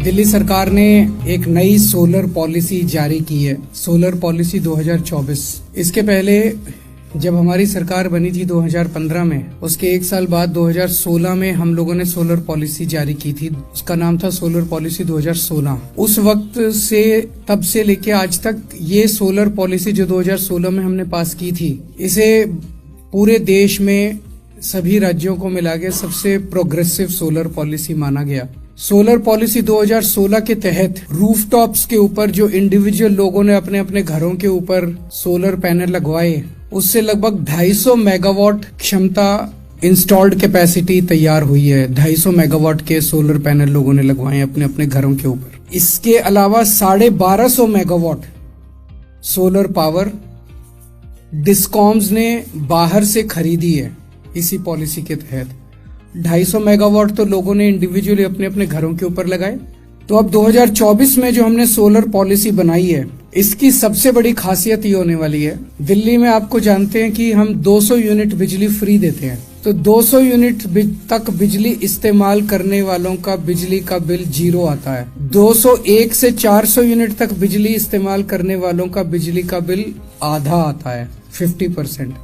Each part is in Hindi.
दिल्ली सरकार ने एक नई सोलर पॉलिसी जारी की है, सोलर पॉलिसी 2024। इसके पहले जब हमारी सरकार बनी थी 2015 में, उसके एक साल बाद 2016 में हम लोगों ने सोलर पॉलिसी जारी की थी। उसका नाम था सोलर पॉलिसी 2016। उस वक्त से तब से लेके आज तक ये सोलर पॉलिसी जो 2016 में हमने पास की थी, इसे पूरे देश में सभी राज्यों को मिला के सबसे प्रोग्रेसिव सोलर पॉलिसी माना गया। सोलर पॉलिसी 2016 के तहत रूफटॉप्स के ऊपर जो इंडिविजुअल लोगों ने अपने अपने घरों के ऊपर सोलर पैनल लगवाए, उससे लगभग 250 मेगावाट क्षमता इंस्टॉल्ड कैपेसिटी तैयार हुई है। 250 मेगावाट के सोलर पैनल लोगों ने लगवाए अपने अपने घरों के ऊपर। इसके अलावा 1250 मेगावाट सोलर पावर डिस्कॉम्स ने बाहर से खरीदी है इसी पॉलिसी के तहत। 250 मेगावाट तो लोगों ने इंडिविजुअली अपने अपने घरों के ऊपर लगाए। तो अब 2024 में जो हमने सोलर पॉलिसी बनाई है, इसकी सबसे बड़ी खासियत ये होने वाली है, दिल्ली में आपको जानते हैं कि हम 200 यूनिट बिजली फ्री देते हैं। तो 200 यूनिट तक बिजली इस्तेमाल करने वालों का बिजली का बिल 0 आता है। 201 से 400 यूनिट तक बिजली इस्तेमाल करने वालों का बिजली का बिल आधा आता है, 50%।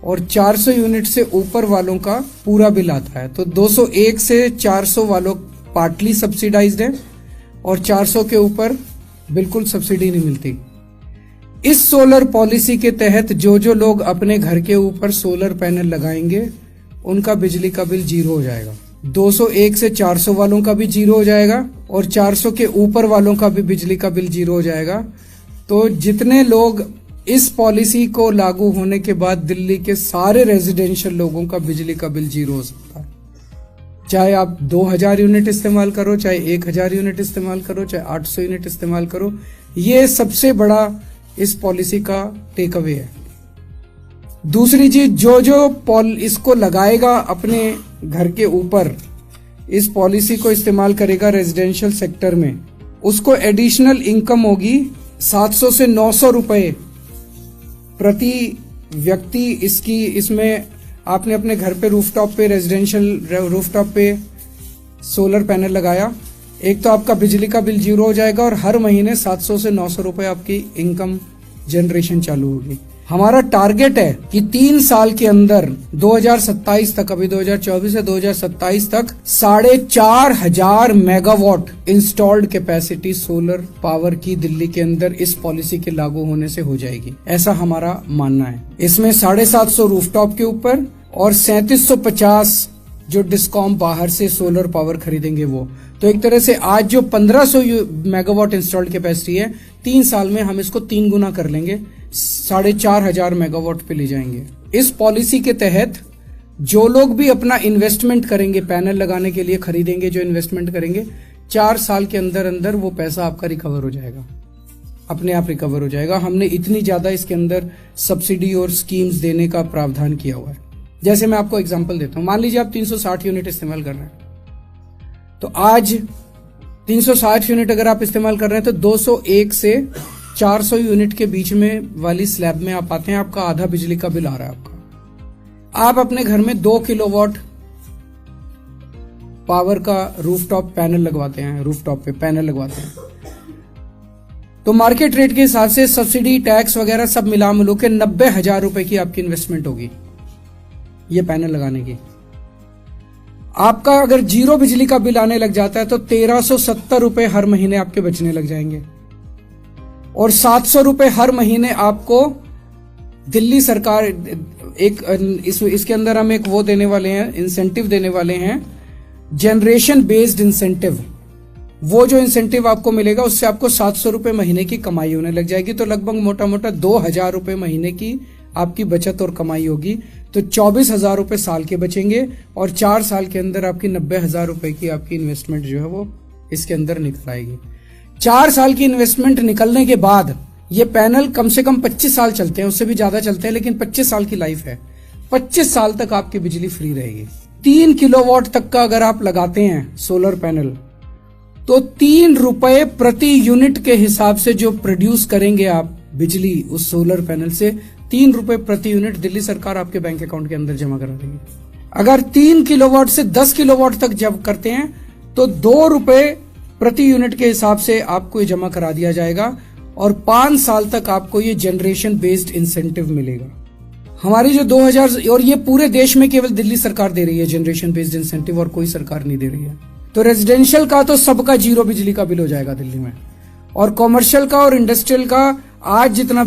और 400 यूनिट से ऊपर वालों का पूरा बिल आता है। तो 201 से 400 वालों पार्टली सब्सिडाइज्ड है और 400 के ऊपर बिल्कुल सब्सिडी नहीं मिलती। इस सोलर पॉलिसी के तहत जो जो लोग अपने घर के ऊपर सोलर पैनल लगाएंगे, उनका बिजली का बिल 0 हो जाएगा। 201 से 400 वालों का भी 0 हो जाएगा और 400 के ऊपर वालों का भी बिजली का बिल 0 हो जाएगा। तो जितने लोग इस पॉलिसी को लागू होने के बाद दिल्ली के सारे रेजिडेंशियल लोगों का बिजली का बिल 0 हो सकता है। चाहे आप 2000 यूनिट इस्तेमाल करो, चाहे 1000 यूनिट इस्तेमाल करो, चाहे 800 यूनिट इस्तेमाल करो, ये सबसे बड़ा इस पॉलिसी का टेक अवे है। दूसरी चीज, जो इसको लगाएगा अपने घर के ऊपर, इस पॉलिसी को इस्तेमाल करेगा रेजिडेंशियल सेक्टर में, उसको एडिशनल इनकम होगी 700 से 900 रुपए प्रति व्यक्ति। इसमें आपने अपने घर पे रूफटॉप पे, रेजिडेंशियल रूफटॉप पे सोलर पैनल लगाया, एक तो आपका बिजली का बिल 0 हो जाएगा और हर महीने 700 से 900 रुपए आपकी इनकम जनरेशन चालू होगी। हमारा टारगेट है कि 3 साल के अंदर 2027 तक, अभी 2024 से 2027 तक 4500 megawatt installed capacity solar power की दिल्ली के अंदर इस पॉलिसी के लागू होने से हो जाएगी, ऐसा हमारा मानना है। इसमें 750 रूफटॉप के ऊपर और 3750 जो डिस्कॉम बाहर से सोलर पावर खरीदेंगे वो। तो एक तरह से आज जो 1500 मेगावाट इंस्टॉल्ड कैपेसिटी है, 3 साल में हम इसको 3 गुना कर लेंगे, 4500 मेगावाट पे ले जाएंगे। इस पॉलिसी के तहत जो लोग भी अपना इन्वेस्टमेंट करेंगे, पैनल लगाने के लिए खरीदेंगे, जो इन्वेस्टमेंट करेंगे, 4 साल के अंदर अंदर वो पैसा आपका रिकवर हो जाएगा, अपने आप रिकवर हो जाएगा। हमने इतनी ज्यादा इसके अंदर सब्सिडी और स्कीम्स देने का प्रावधान किया हुआ है। जैसे मैं आपको एग्जांपल देता हूं, मान लीजिए आप 360 यूनिट इस्तेमाल कर रहे हैं, तो आज 360 यूनिट अगर आप इस्तेमाल कर रहे हैं तो 201 से 400 यूनिट के बीच में वाली स्लैब में आप आते हैं, आपका आधा बिजली का बिल आ रहा है आपका। आप अपने घर में 2 किलोवाट पावर का रूफटॉप पैनल लगवाते हैं, रूफटॉप पे पैनल लगवाते हैं, तो मार्केट रेट के हिसाब से सब्सिडी, टैक्स वगैरह सब मिला मिलो के 90,000 रुपए की आपकी इन्वेस्टमेंट होगी ये पैनल लगाने की। आपका अगर 0 बिजली का बिल आने लग जाता है तो 1370 रुपए हर महीने आपके बचने लग जाएंगे और 700 रुपए हर महीने आपको दिल्ली सरकार इसके अंदर हम एक वो देने वाले हैं, इंसेंटिव देने वाले हैं, जनरेशन बेस्ड इंसेंटिव। वो जो इंसेंटिव आपको मिलेगा उससे आपको 700 रुपए महीने की कमाई होने लग जाएगी। तो लगभग मोटा मोटा 2000 रुपए महीने की आपकी बचत और कमाई होगी। तो 24,000 रुपए साल के बचेंगे और 4 साल के अंदर आपकी 90,000 रुपए की आपकी इन्वेस्टमेंट जो है वो इसके अंदर निकल आएगी। 4 साल की इन्वेस्टमेंट निकलने के बाद ये पैनल कम से कम 25 साल चलते हैं, उससे भी ज्यादा चलते हैं, लेकिन 25 साल की लाइफ है। 25 साल तक आपकी बिजली फ्री रहेगी। 3 किलोवाट तक का अगर आप लगाते हैं सोलर पैनल, तो 3 रुपए प्रति यूनिट के हिसाब से जो प्रोड्यूस करेंगे आप बिजली उस सोलर पैनल से, 3 रुपए प्रति यूनिट दिल्ली सरकार आपके बैंक अकाउंट के अंदर जमा करा देगी। अगर 3 किलोवाट से 10 किलोवाट तक जब करते हैं तो 2 रुपए प्रति यूनिट के हिसाब से आपको ये जमा करा दिया जाएगा और 5 साल तक आपको ये जनरेशन बेस्ड इंसेंटिव मिलेगा। हमारी जो 2000 और ये पूरे देश में केवल दिल्ली सरकार दे रही है जनरेशन बेस्ड इंसेंटिव, और कोई सरकार नहीं दे रही है। तो रेजिडेंशियल का तो सबका 0 बिजली का बिल हो जाएगा दिल्ली में, और कॉमर्शियल का और इंडस्ट्रियल का आज जितना